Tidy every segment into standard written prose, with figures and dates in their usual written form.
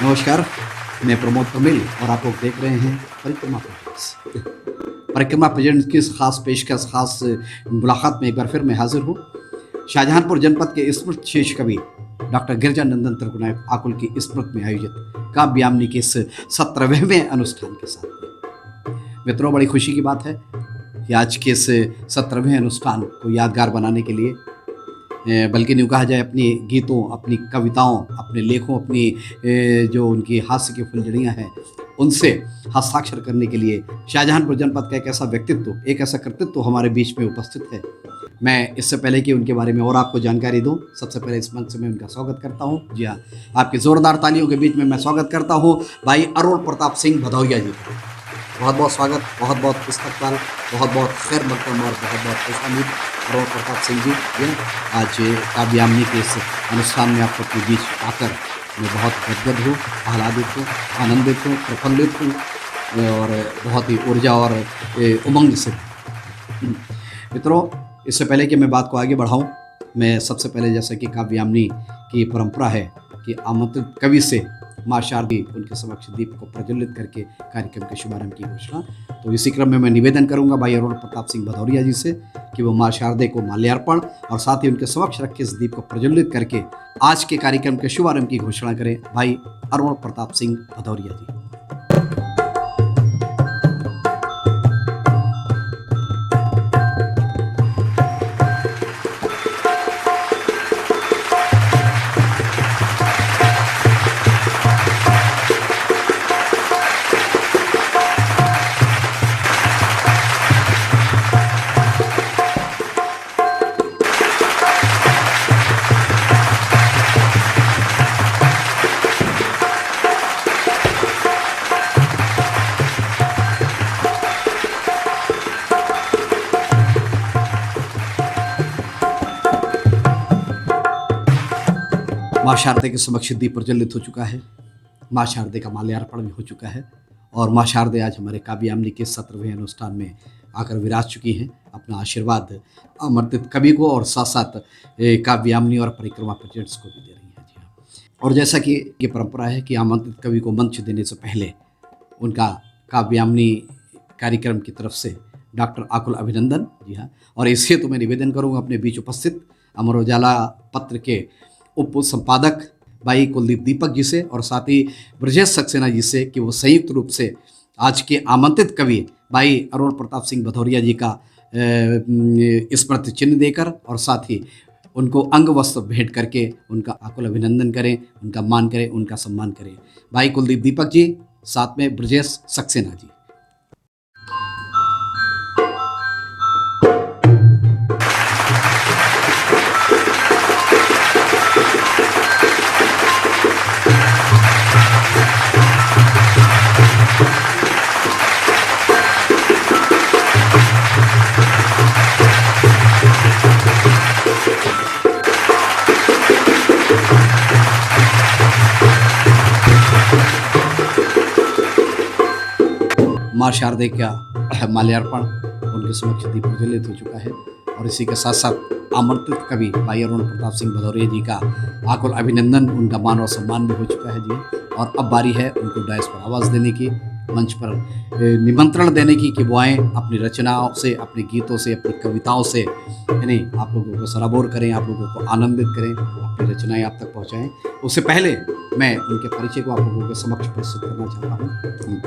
नमस्कार, मैं प्रमोद तमिल और आप लोग देख रहे हैं परिक्रमा प्रेजेंट्स। परिक्रमा प्रेजेंट्स की इस खास पेशकश, खास मुलाकात में एक बार फिर मैं हाजिर हूँ। शाहजहांपुर जनपद के स्मृत शेष कवि डॉक्टर गिरिजानंदन त्रिगुणायत आकुल की स्मृति में आयोजित काव्यामनी के इस 17वें अनुष्ठान के साथ मित्रों, बड़ी खुशी की बात है कि आज के इस 17वें अनुष्ठान को यादगार बनाने के लिए, बल्कि यूँ कहा जाए अपनी गीतों, अपनी कविताओं, अपने लेखों, अपनी जो उनकी हास्य की फुलझड़ियाँ हैं, उनसे हस्ताक्षर करने के लिए शाहजहांपुर जनपद का एक ऐसा व्यक्तित्व, एक ऐसा कृतित्व हमारे बीच में उपस्थित है। मैं इससे पहले कि उनके बारे में और आपको जानकारी दूं, सबसे पहले इस मंच से मैं उनका स्वागत करता हूं। जी हाँ, आपकी ज़ोरदार तालियों के बीच में मैं स्वागत करता हूं भाई अरुण प्रताप सिंह भदौरिया जी का। बहुत बहुत स्वागत, बहुत बहुत इस्तकबाल, बहुत बहुत खैर मकदम और बहुत बहुत खुशामदीद अरुण प्रताप सिंह जी। आज काव्यामनी के इस अनुष्ठान में आपको अपने बीच आकर मैं बहुत गदगद हूँ, आह्लादित हूँ, आनंदित हूँ, प्रफुल्लित हूँ और बहुत ही ऊर्जा और उमंग से। मित्रों, इससे पहले कि मैं बात को आगे बढ़ाऊं, मैं सबसे पहले, जैसा कि काव्यामनी की परंपरा है कि आमंत्रित कवि से माँ शारदी उनके समक्ष दीप को प्रज्वलित करके कार्यक्रम के शुभारंभ की घोषणा, तो इसी क्रम में मैं निवेदन करूंगा भाई अरुण प्रताप सिंह भदौरिया जी से कि वो माँ शारदे को माल्यार्पण और साथ ही उनके समक्ष रखे इस दीप को प्रज्वलित करके आज के कार्यक्रम के शुभारंभ की घोषणा करें। भाई अरुण प्रताप सिंह भदौरिया जी। माँ शारदे के समक्ष दीप प्रज्वलित हो चुका है, माँ शारदे का माल्यार्पण भी हो चुका है और माँ शारदे आज हमारे काव्यामनी के 17वें अनुष्ठान में आकर विराज चुकी हैं। अपना आशीर्वाद आमंत्रित कवि को और साथ साथ काव्यामनी और परिक्रमा प्रेजेंट्स को भी दे रही हैं। जी हाँ, और जैसा कि ये परंपरा है कि आमंत्रित कवि को मंच देने से पहले उनका काव्यामनी कार्यक्रम की तरफ से डॉक्टर आकुल अभिनंदन। जी हाँ, और इससे तो मैं निवेदन करूँगा अपने बीच उपस्थित अमर उजाला पत्र के उप संपादक भाई कुलदीप दीपक जी से और साथ ही ब्रजेश सक्सेना जी से कि वो संयुक्त रूप से आज के आमंत्रित कवि भाई अरुण प्रताप सिंह भदौरिया जी का स्मृति चिन्ह देकर और साथ ही उनको अंग वस्त्र भेंट करके उनका आकुल अभिनंदन करें, उनका मान करें, उनका सम्मान करें। भाई कुलदीप दीपक जी, साथ में ब्रजेश सक्सेना जी। माँ शारदे का माल्यार्पण उनके समक्ष दीप प्रज्वलित हो चुका है और इसी के साथ साथ आमंत्रित कवि भाई अरुण प्रताप सिंह भदौरिया जी का आकुल अभिनंदन, उनका मान और सम्मान भी हो चुका है जी। और अब बारी है उनको डायस पर आवाज़ देने की, मंच पर निमंत्रण देने की कि वो आएँ, अपनी रचनाओं से, अपने गीतों से, अपनी कविताओं से यानी आप लोगों को सराबोर करें, आप लोगों को आनंदित करें, अपनी रचनाएँ आप तक पहुँचाएँ। उससे पहले मैं उनके परिचय को आप लोगों के समक्ष प्रस्तुत करना चाहता हूँ।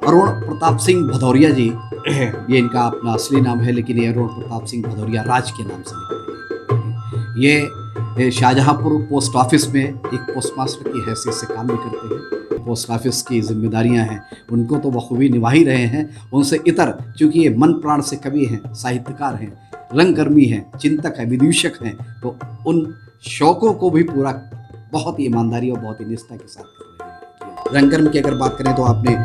अरुण प्रताप सिंह भदौरिया जी, ये इनका अपना असली नाम है, लेकिन ये अरुण प्रताप सिंह भदौरिया राज के नाम से निकले। ये शाहजहांपुर पोस्ट ऑफिस में एक पोस्टमास्टर की हैसियत से काम भी करते हैं। पोस्ट ऑफिस की जिम्मेदारियां हैं, उनको तो बखूबी निभा ही रहे हैं। उनसे इतर, चूँकि ये मन प्राण से कवि हैं, साहित्यकार हैं, रंगकर्मी हैं, चिंतक हैं, विदूषक हैं, तो उन शौकों को भी पूरा बहुत ही ईमानदारी और बहुत ही निष्ठा के साथ कर रहे हैं। रंगकर्म की अगर बात करें तो आपने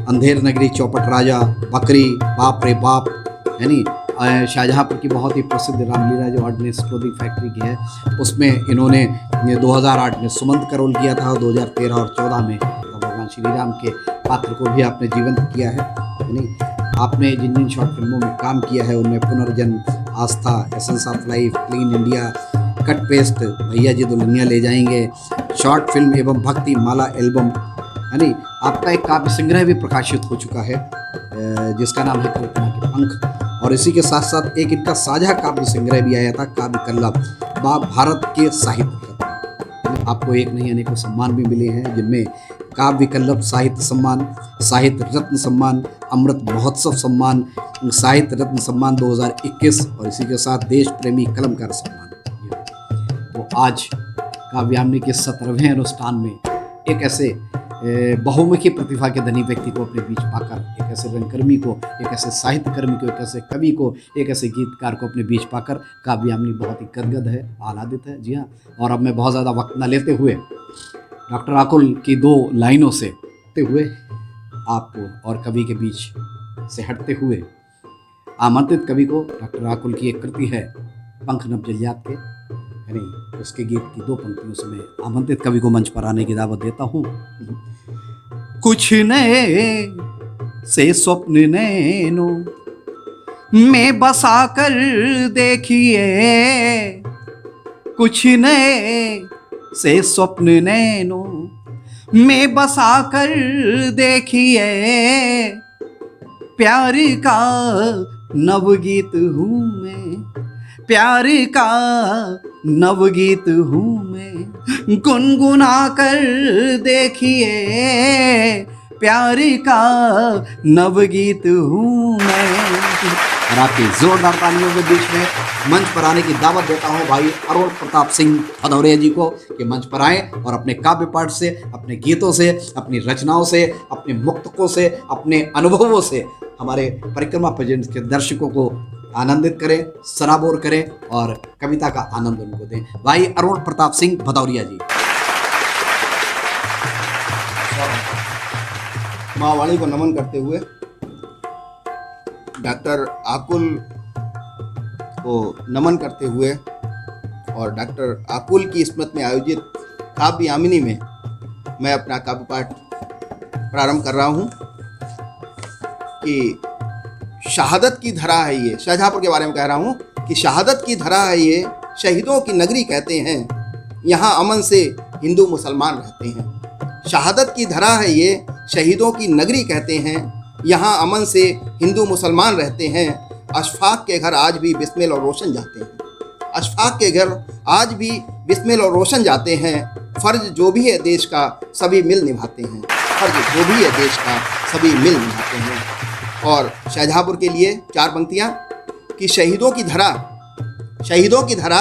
अंधेर नगरी, चौपट राजा, बकरी, बाप रे बाप, यानी शाहजहांपुर की बहुत ही प्रसिद्ध रामलीला जो ऑर्डिनेंस क्लोथिंग फैक्ट्री की है, उसमें इन्होंने 2008 में सुमंत का रोल किया था और 2013 और 14 में भगवान श्री राम के पात्र को भी आपने जीवंत किया है। यानी आपने जिन जिन शॉर्ट फिल्मों में काम किया है उनमें पुनर्जन्म, आस्था, essence of life, clean India, cut paste भैया जी दुल्हनिया ले जाएंगे, शॉर्ट फिल्म एवं भक्ति माला एल्बम, यानी आपका एक काव्य संग्रह भी प्रकाशित हो चुका है जिसका नाम है कल्पना के पंख। और इसी के साथ साथ एक इनका साझा काव्य संग्रह भी आया था, काव्य कल्लभ भारत के साहित्य रत्न। आपको एक नहीं अनेकों सम्मान भी मिले हैं, जिनमें काव्य कल्लभ साहित्य सम्मान, साहित्य रत्न सम्मान, अमृत महोत्सव सम्मान, साहित्य रत्न सम्मान 2021 और इसी के साथ देश प्रेमी कलमकार सम्मान। तो आज काव्यामनी के 17वें अनुष्ठान में एक ऐसे बहुमुखी प्रतिभा के धनी व्यक्ति को अपने बीच पाकर, एक ऐसे रंगकर्मी को, एक ऐसे साहित्यकर्मी को, एक ऐसे कवि को, एक ऐसे गीतकार को अपने बीच पाकर काव्यामनी बहुत ही गदगद है, आह्लादित है। जी हाँ, और अब मैं बहुत ज़्यादा वक्त न लेते हुए डॉक्टर आकुल की 2 लाइनों से हुए आपको और कवि के बीच से हटते हुए आमंत्रित कवि को, डॉक्टर आकुल की एक कृति है पंख नभ जलियात के, यानी उसके गीत की 2 पंक्तियों से मैं आमंत्रित कवि को मंच पर आने की दावत देता हूँ। कुछ नए से स्वप्न नैनों में बसा कर देखिए, कुछ नए से स्वप्न नैनों में बसा कर देखिए, प्यार का नवगीत हूँ मैं, प्यार का नवगीत हूँ मैं, गुनगुना कर देखिए, प्यार का नवगीत हूँ मैं। और आपकी जोरदार तालियों के बीच में मंच पर आने की दावत देता हूँ भाई अरुण प्रताप सिंह भदौरिया जी को कि मंच पर आएँ और अपने काव्य पाठ से, अपने गीतों से, अपनी रचनाओं से, अपने मुक्तकों से, अपने अनुभवों से हमारे परिक्रमा प्रेजेंट्स के दर्शकों को आनंदित करें, सराबोर करें और कविता का आनंद उनको दें। भाई अरुण प्रताप सिंह भदौरिया जी। माँ वाणी को नमन करते हुए डॉक्टर आकुल को नमन करते हुए और डॉक्टर आकुल की स्मृति में आयोजित काव्यामिनी में मैं अपना काव्य पाठ प्रारंभ कर रहा हूँ कि शहादत की धरा है ये, शाहजहाँपुर के बारे में कह रहा हूँ कि शहादत की धरा है ये, शहीदों की नगरी कहते हैं, यहाँ अमन से हिंदू मुसलमान रहते हैं। शहादत की धरा है ये, शहीदों की नगरी कहते हैं, यहाँ अमन से हिंदू मुसलमान रहते हैं। अशफाक के घर आज भी बिस्मिल और रोशन जाते हैं, अशफाक के घर आज भी बिस्मिल और रोशन जाते हैं। फर्ज जो भी है देश का सभी मिल निभाते हैं, फर्ज जो भी है देश का सभी मिल निभाते हैं। और शाहजहाँपुर के लिए 4 पंक्तियाँ कि शहीदों की धरा, शहीदों की धरा,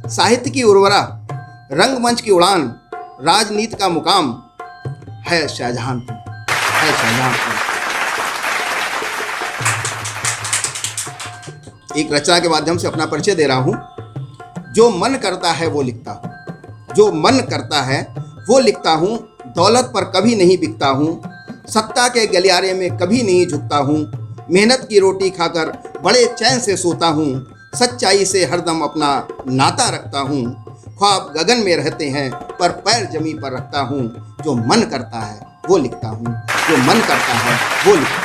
साहित्य की उर्वरा, रंगमंच की उड़ान, राजनीति का मुकाम है शाहजहाँपुर, है शाहजहाँपुर। एक रचना के माध्यम से अपना परिचय दे रहा हूँ। जो मन करता है वो लिखता हूँ, जो मन करता है वो लिखता हूँ, दौलत पर कभी नहीं बिकता हूँ, सत्ता के गलियारे में कभी नहीं झुकता हूँ, मेहनत की रोटी खाकर बड़े चैन से सोता हूँ, सच्चाई से हरदम अपना नाता रखता हूँ, ख्वाब गगन में रहते हैं पर पैर जमीन पर रखता हूँ, जो मन करता है वो लिखता हूँ, जो मन करता है वो लिखता हूँ।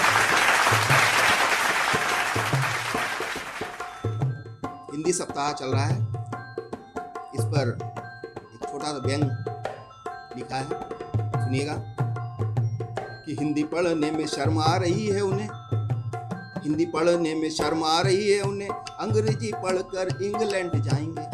हिंदी सप्ताह चल रहा है, इस पर एक छोटा सा व्यंग लिखा है, सुनिएगा कि हिंदी पढ़ने में शर्म आ रही है उन्हें, हिंदी पढ़ने में शर्म आ रही है उन्हें, अंग्रेजी पढ़कर इंग्लैंड जाएंगे।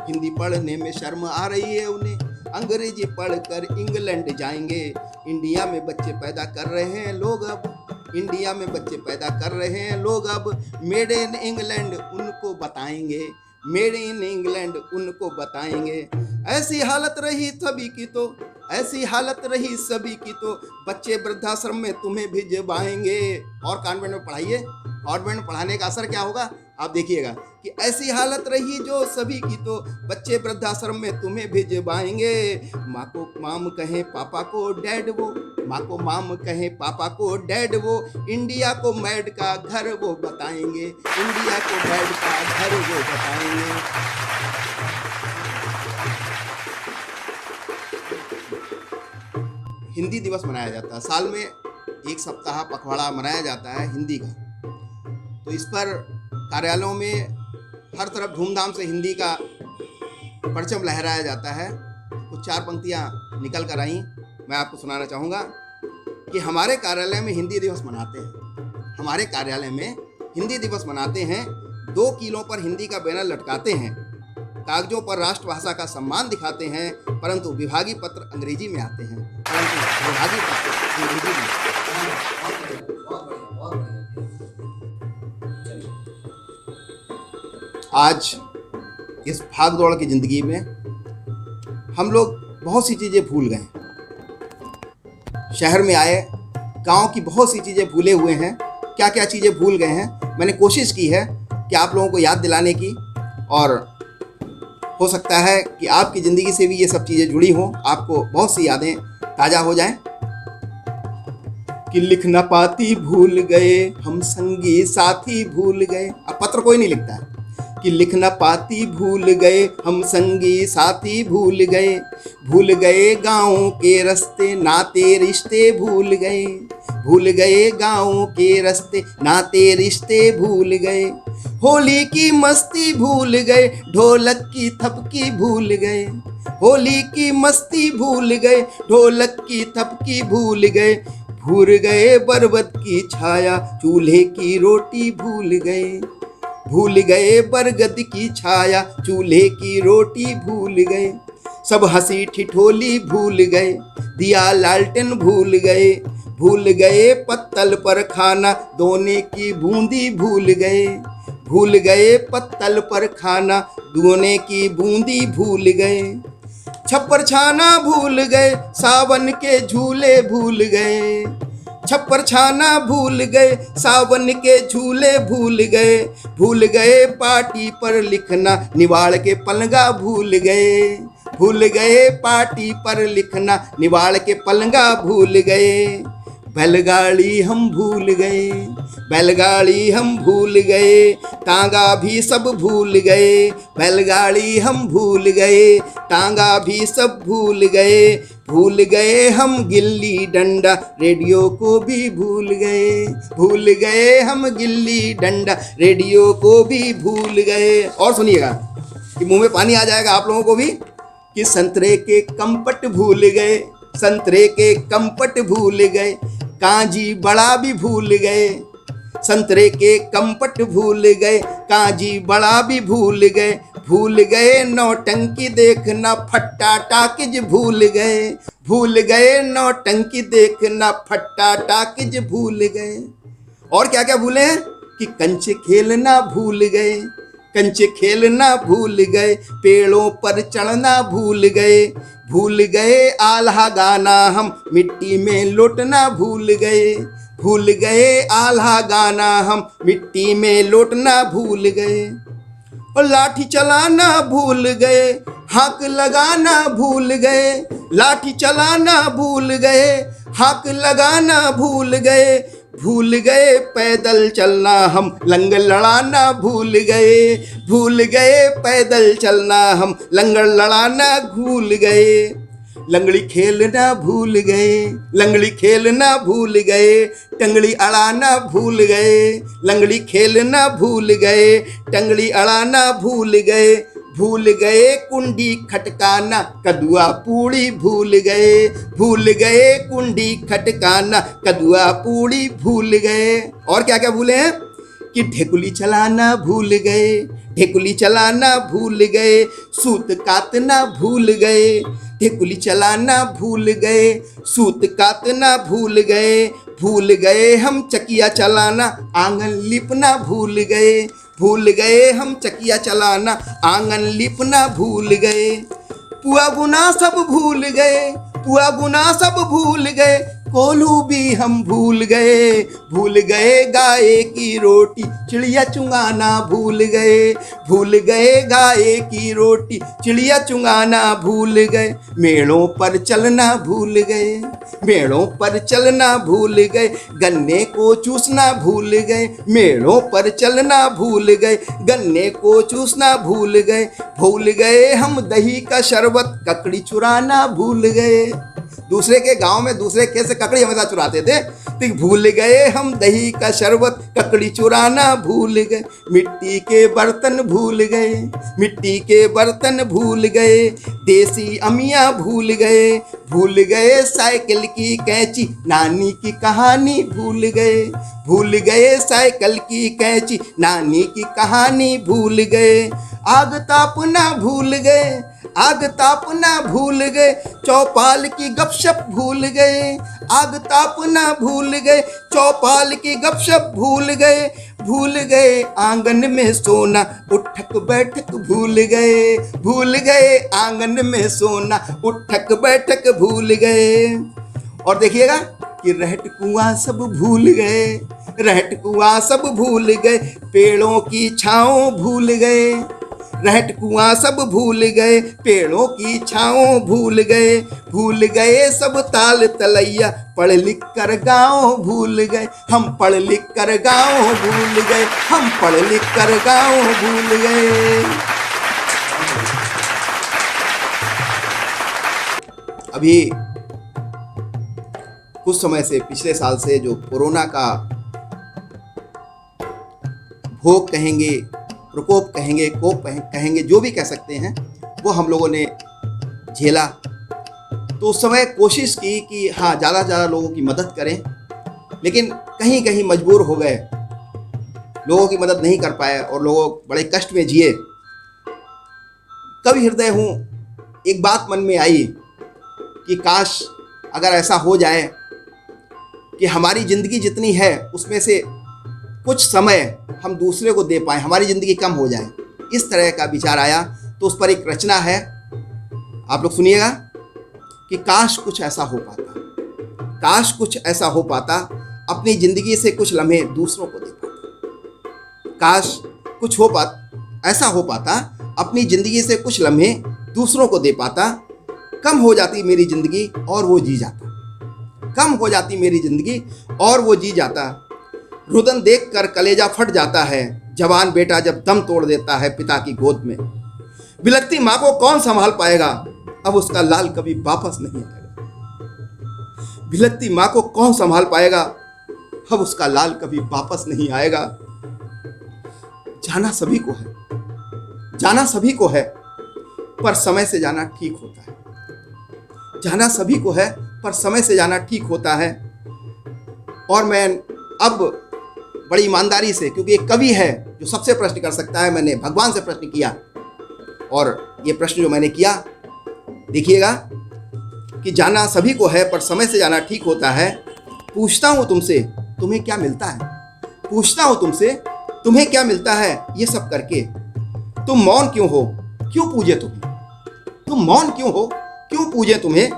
हिंदी पढ़ने में शर्म आ रही है उन्हें, अंग्रेजी पढ़कर इंग्लैंड जाएंगे। इंडिया में बच्चे पैदा कर रहे हैं लोग अब, इंडिया में बच्चे पैदा कर रहे हैं लोग अब, मेड इन इंग्लैंड उनको बताएंगे, मेड इन इंग्लैंड उनको बताएंगे। ऐसी हालत रही सभी की तो, ऐसी हालत रही सभी की तो, बच्चे वृद्धाश्रम में तुम्हें भिजवाएंगे। और कॉन्वेंट में पढ़ाइए, कॉन्वेंट में पढ़ाने का असर क्या होगा आप देखिएगा कि ऐसी हालत रही जो सभी की तो, बच्चे वृद्धाश्रम में तुम्हें भिजवाएंगे। माँ को माम कहें पापा को डैड वो, माँ को माम कहें पापा को डैड वो, इंडिया को मैड का घर वो बताएंगे, इंडिया को मैड का घर वो बताएंगे। हिंदी दिवस मनाया जाता है, साल में 1 सप्ताह पखवाड़ा मनाया जाता है हिंदी का। तो इस पर कार्यालयों में हर तरफ धूमधाम से हिंदी का परचम लहराया जाता है। कुछ 4 पंक्तियाँ निकल कर आई, मैं आपको सुनाना चाहूँगा कि हमारे कार्यालय में हिंदी दिवस मनाते हैं। हमारे कार्यालय में हिंदी दिवस मनाते हैं, 2 कीलों पर हिंदी का बैनर लटकाते हैं, कागजों पर राष्ट्रभाषा का सम्मान दिखाते हैं, परंतु विभागीय पत्र अंग्रेजी में आते हैं। आज इस भाग दौड़ की जिंदगी में हम लोग बहुत सी चीज़ें भूल गए। शहर में आए, गांव की बहुत सी चीज़ें भूले हुए हैं। क्या क्या चीज़ें भूल गए हैं, मैंने कोशिश की है कि आप लोगों को याद दिलाने की, और हो सकता है कि आपकी ज़िंदगी से भी ये सब चीज़ें जुड़ी हों, आपको बहुत सी यादें ताज़ा हो जाएं। कि लिख न पाती भूल गए हम, संगी साथी भूल गए। अब पत्र कोई नहीं लिखता है कि लिख न पाती भूल गए हम, संगी साथी भूल गए, भूल गए गाँव के रास्ते नाते रिश्ते भूल गए, भूल गए गाँव के रास्ते नाते रिश्ते भूल गए, होली की मस्ती भूल गए, ढोलक की थपकी भूल गए, होली की मस्ती भूल गए, ढोलक की थपकी भूल गए, भूल गए बरबत की छाया, चूल्हे की रोटी भूल गए, भूल गए बरगद की छाया, चूल्हे की रोटी भूल गए, सब हंसी ठिठोली भूल गए, दिया लालटेन भूल गए, भूल गए पत्तल पर खाना, दोने की बूंदी भूल गए, भूल गए पत्तल पर खाना, दोने की बूंदी भूल गए, छप्पर छाना भूल गए, सावन के झूले भूल गए, छप्पर छाना भूल गए, सावन के झूले भूल गए, भूल गए पार्टी पर लिखना, निवाड़ के पलंगा भूल गए, भूल गए पार्टी पर लिखना, निवाड़ के पलंगा भूल गए, बैलगाड़ी हम भूल गए, बैलगाड़ी हम भूल गए, टांगा भी सब भूल गए, बैलगाड़ी हम भूल गए, टांगा भी सब भूल गए, भूल गए हम गिल्ली डंडा, रेडियो को भी भूल गए, भूल गए हम गिल्ली डंडा, रेडियो को भी भूल गए। और सुनिएगा कि मुंह में पानी आ जाएगा आप लोगों को भी, कि संतरे के कंपट भूल गए, संतरे के कंपट भूल गए, कांजी बड़ा भी भूल गए, संतरे के कंपट भूल गए, कांजी बड़ा भी भूल गए, भूल गए नौटंकी देखना, फट्टा टाकिज भूल गए, भूल गए नौटंकी देखना, फट्टा टाकिज भूल गए। और क्या क्या भूले हैं कि कंचे खेलना भूल गए, कंचे खेलना भूल गए, पेड़ों पर चढ़ना भूल गए, भूल गए आल्हा गाना हम, मिट्टी में लौटना भूल गए, भूल गए आल्हा गाना हम, मिट्टी में लौटना भूल गए, और लाठी चलाना भूल गए, हाथ लगाना भूल गए, लाठी चलाना भूल गए, हाथ लगाना भूल गए, भूल गए पैदल चलना हम, लंगर लड़ाना भूल गए, भूल गए पैदल चलना हम, लंगर लड़ाना भूल गए, लंगड़ी खेलना भूल गए, लंगड़ी खेलना भूल गए, टंगड़ी अड़ाना भूल गए, लंगड़ी खेलना भूल गए, टंगड़ी अड़ाना भूल गए, भूल गए कुंडी खटकाना, कदुआ पूड़ी भूल गए, भूल गए कुंडी खटकाना, कदुआ पूड़ी भूल गए। और क्या क्या भूले हैं कि ढेकुली चलाना भूल गए, ढेकुली चलाना भूल गए, सूत काटना भूल गए, ढेकुली चलाना भूल गए, सूत काटना भूल गए, भूल गए हम चकिया चलाना, आंगन लिपना भूल गए, भूल गए हम चकिया चलाना, आंगन लिपना भूल गए, पुआ बुना सब भूल गए, पुआ बुना सब भूल गए, कोल्हू भी हम भूल गए, भूल गए गाय की रोटी, चिड़िया चुंगाना भूल गए, भूल गए गाय की रोटी, चिड़िया चुंगाना भूल गए, मेड़ों पर चलना भूल गए, मेड़ों पर चलना भूल गए, गन्ने को चूसना भूल गए, मेड़ों पर चलना भूल गए, गन्ने को चूसना भूल गए, भूल गए हम दही का शरबत, ककड़ी चुराना भूल गए, दूसरे के गांव में दूसरे खेत से ककड़ी हमेशा चुराते थे। तो भूल गए हम दही का शरबत, ककड़ी चुराना भूल गए, मिट्टी के बर्तन भूल गए, मिट्टी के बर्तन भूल गए, देसी अमियाँ भूल गए, भूल गए साइकिल की कैंची, नानी की कहानी भूल गए, भूल गए साइकिल की कैंची, नानी की कहानी भूल गए, आग तापना भूल गए, आग तापना भूल गए, चौपाल की गपशप भूल गए, आग तापना भूल गए, चौपाल की गपशप भूल गए, भूल गए आंगन में सोना, उठक बैठक भूल गए, भूल गए आंगन में सोना, उठक बैठक भूल गए। और देखिएगा कि रहट कुआं सब भूल गए, रहट कुआं सब भूल गए, पेड़ों की छाँव भूल गए, रहट कुआं सब भूल गए, पेड़ों की छाँव भूल गए, भूल गए सब ताल तलैया, पढ़ लिख कर गाँव भूल गए, हम पढ़ लिख कर गाँव भूल गए, हम पढ़ लिख कर गाँव भूल गए। अभी कुछ समय से, पिछले साल से जो कोरोना का भोग कहेंगे, प्रकोप कहेंगे, कोप कहेंगे, जो भी कह सकते हैं, वो हम लोगों ने झेला। तो उस समय कोशिश की कि हाँ ज़्यादा से ज़्यादा लोगों की मदद करें, लेकिन कहीं कहीं मजबूर हो गए, लोगों की मदद नहीं कर पाए और लोग बड़े कष्ट में जिए। कवि हृदय हूँ, एक बात मन में आई कि काश अगर ऐसा हो जाए कि हमारी ज़िंदगी जितनी है उसमें से कुछ समय हम दूसरे को दे पाएँ, हमारी ज़िंदगी कम हो जाए। इस तरह का विचार आया, तो उस पर एक रचना है, आप लोग सुनिएगा कि काश कुछ ऐसा हो पाता, काश कुछ ऐसा हो पाता, अपनी ज़िंदगी से कुछ लम्हे दूसरों को दे पाता, काश कुछ ऐसा हो पाता, अपनी ज़िंदगी से कुछ लम्हे दूसरों को दे पाता, कम हो जाती मेरी ज़िंदगी और वो जी जाता, कम हो जाती मेरी ज़िंदगी और वो जी जाता। रुदन देख कर कलेजा फट जाता है, जवान बेटा जब दम तोड़ देता है पिता की गोद में। बिलखती माँ को कौन संभाल पाएगा, अब उसका लाल कभी वापस नहीं आएगा। बिलखती माँ को कौन संभाल पाएगा, अब उसका लाल कभी वापस नहीं आएगा। जाना सभी को है, जाना सभी को है, पर समय से जाना ठीक होता है। जाना सभी को है, पर समय से जाना ठीक होता है। और मैं अब बड़ी ईमानदारी से, क्योंकि एक कवि है जो सबसे प्रश्न कर सकता है, मैंने भगवान से प्रश्न किया, और ये प्रश्न जो मैंने किया, देखिएगा कि जाना सभी को है पर समय से जाना ठीक होता है। पूछता हूँ तुमसे तुम्हें क्या मिलता है, पूछता हूँ तुमसे तुम्हें क्या मिलता है ये सब करके। तुम मौन क्यों हो, क्यों पूजे तुम्हें, तुम मौन क्यों हो, क्यों पूजे तुम्हें।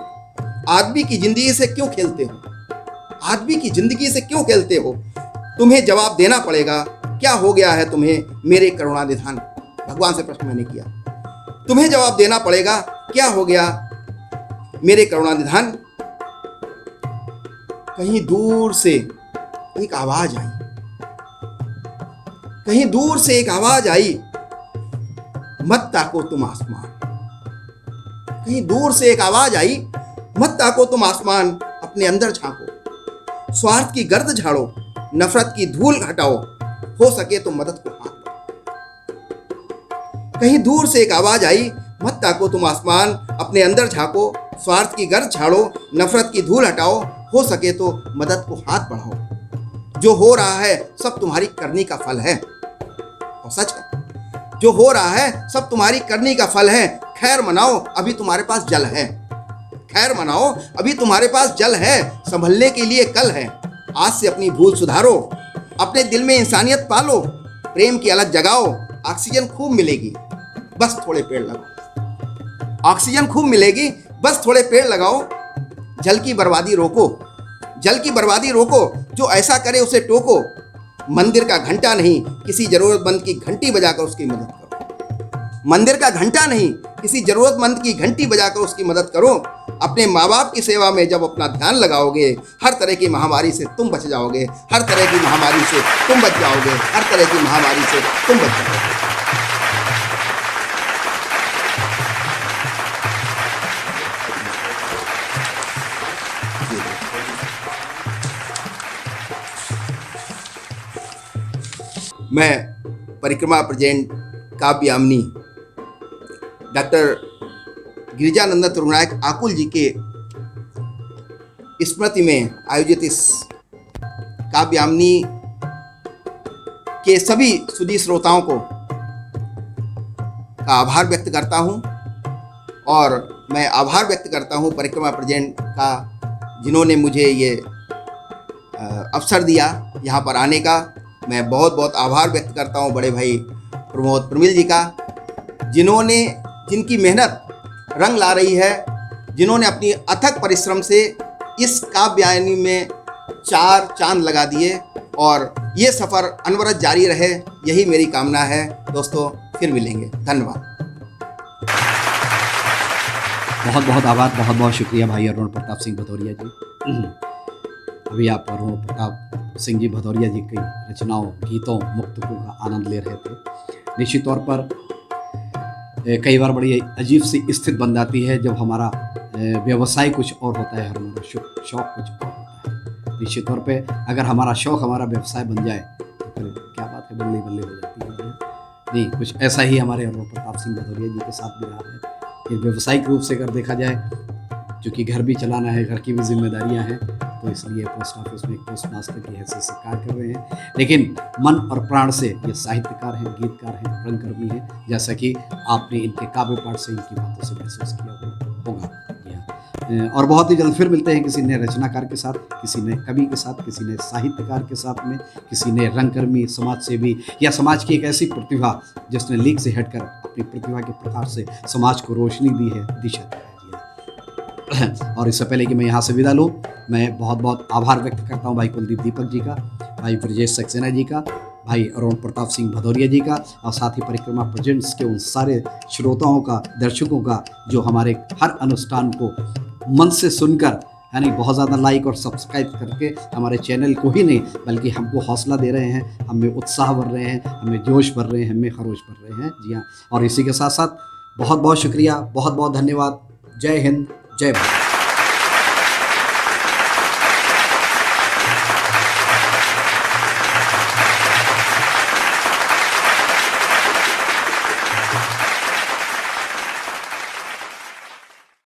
आदमी की जिंदगी से क्यों खेलते हो, आदमी की जिंदगी से क्यों खेलते हो। तुम्हें जवाब देना पड़ेगा, क्या हो गया है तुम्हें मेरे करुणानिधान। भगवान से प्रश्न मैंने किया, तुम्हें जवाब देना पड़ेगा, क्या हो गया मेरे करुणानिधान। कहीं दूर से एक आवाज आई, कहीं दूर से एक आवाज आई, मत ताको तुम आसमान। कहीं दूर से एक आवाज आई, मत ताको तुम आसमान, अपने अंदर झांको, स्वार्थ की गर्द झाड़ो, नफरत की धूल हटाओ, हो सके तो मदद को हाथ बढ़ाओ। कहीं दूर से एक आवाज आई, मत ताको तुम आसमान, अपने अंदर झांको, स्वार्थ की गर्द झाड़ो, नफरत की धूल हटाओ, हो सके तो मदद को हाथ बढ़ाओ। जो हो रहा है सब तुम्हारी करनी का फल है, और सच है, जो हो रहा है सब तुम्हारी करनी का फल है। खैर मनाओ अभी तुम्हारे पास जल है, खैर मनाओ अभी तुम्हारे पास जल है, संभलने के लिए कल है। आज से अपनी भूल सुधारो, अपने दिल में इंसानियत पालो, प्रेम की अलग जगाओ, ऑक्सीजन खूब मिलेगी बस थोड़े पेड़ लगाओ। ऑक्सीजन खूब मिलेगी बस थोड़े पेड़ लगाओ। जल की बर्बादी रोको, जल की बर्बादी रोको, जो ऐसा करे उसे टोको। मंदिर का घंटा नहीं किसी जरूरतमंद की घंटी बजाकर उसकी मदद करो। मंदिर का घंटा नहीं किसी जरूरतमंद की घंटी बजाकर उसकी मदद करो। अपने माँ बाप की सेवा में जब अपना ध्यान लगाओगे, हर तरह की महामारी से तुम बच जाओगे, हर तरह की महामारी से तुम बच जाओगे, हर तरह की महामारी से तुम बच जाओगे। मैं परिक्रमा प्रेजेंट काव्यामिनी डॉक्टर गिरिजानंदन तरुणायक आकुल जी के स्मृति में आयोजित इस काव्यामिनी के सभी सुधी श्रोताओं को का आभार व्यक्त करता हूं और मैं आभार व्यक्त करता हूं परिक्रमा प्रेजेंट का, जिन्होंने मुझे ये अवसर दिया यहाँ पर आने का। मैं बहुत बहुत आभार व्यक्त करता हूँ बड़े भाई प्रमोद प्रमिल जी का, जिनकी मेहनत रंग ला रही है, जिन्होंने अपनी अथक परिश्रम से इस काव्यायनी में 4 चांद लगा दिए और ये सफ़र अनवरत जारी रहे, यही मेरी कामना है। दोस्तों फिर मिलेंगे, धन्यवाद। बहुत बहुत आभार, बहुत बहुत शुक्रिया भाई अरुण प्रताप सिंह भदौरिया जी। अभी आप अरुण प्रताप सिंह जी भदौरिया जी की रचनाओं, गीतों, मुक्तकों का आनंद ले रहे थे। निश्चित तौर पर कई बार बड़ी अजीब सी स्थिति बन जाती है जब हमारा व्यवसाय कुछ और होता है, हमारा शौक कुछ और होता है। निश्चित तौर पे अगर हमारा शौक हमारा व्यवसाय बन जाए तो फिर क्या बात है, बल्ले बल्ले हो जाती है। नहीं, कुछ ऐसा ही हमारे अरुण प्रताप सिंह भदौरिया जी के साथ भी रहा है कि व्यावसायिक रूप से अगर देखा जाए, क्योंकि घर भी चलाना है, घर की भी जिम्मेदारियां हैं, तो इसलिए पोस्ट ऑफिस में पोस्ट मास्टर की हैसियत से कार्य कर रहे हैं। लेकिन मन और प्राण से ये साहित्यकार हैं, गीतकार हैं, रंगकर्मी हैं, जैसा कि आपने इनके काव्य पाठ से, इनकी बातों से महसूस किया होगा। और बहुत ही जल्द फिर मिलते हैं किसी नए रचनाकार के साथ, किसी नए कवि के साथ, किसी नए साहित्यकार के साथ में, किसी नए रंगकर्मी, समाज सेवी या समाज की एक ऐसी प्रतिभा जिसने लीक से हटकर अपनी प्रतिभा के प्रकार से समाज को रोशनी दी है, दिशा दी है। और इससे पहले कि मैं यहाँ से विदा लूँ, मैं बहुत बहुत आभार व्यक्त करता हूँ भाई कुलदीप दीपक जी का, भाई ब्रजेश सक्सेना जी का, भाई अरुण प्रताप सिंह भदौरिया जी का, और साथ ही परिक्रमा प्रेजेंट्स के उन सारे श्रोताओं का, दर्शकों का जो हमारे हर अनुष्ठान को मन से सुनकर, यानी बहुत ज़्यादा लाइक और सब्सक्राइब करके हमारे चैनल को ही नहीं बल्कि हमको हौसला दे रहे हैं, हमें उत्साह भर रहे हैं, हमें जोश भर रहे हैं, हमें खरोश भर रहे हैं। जी हाँ, और इसी के साथ साथ बहुत बहुत शुक्रिया, बहुत बहुत धन्यवाद। जय हिंद, जय भारत।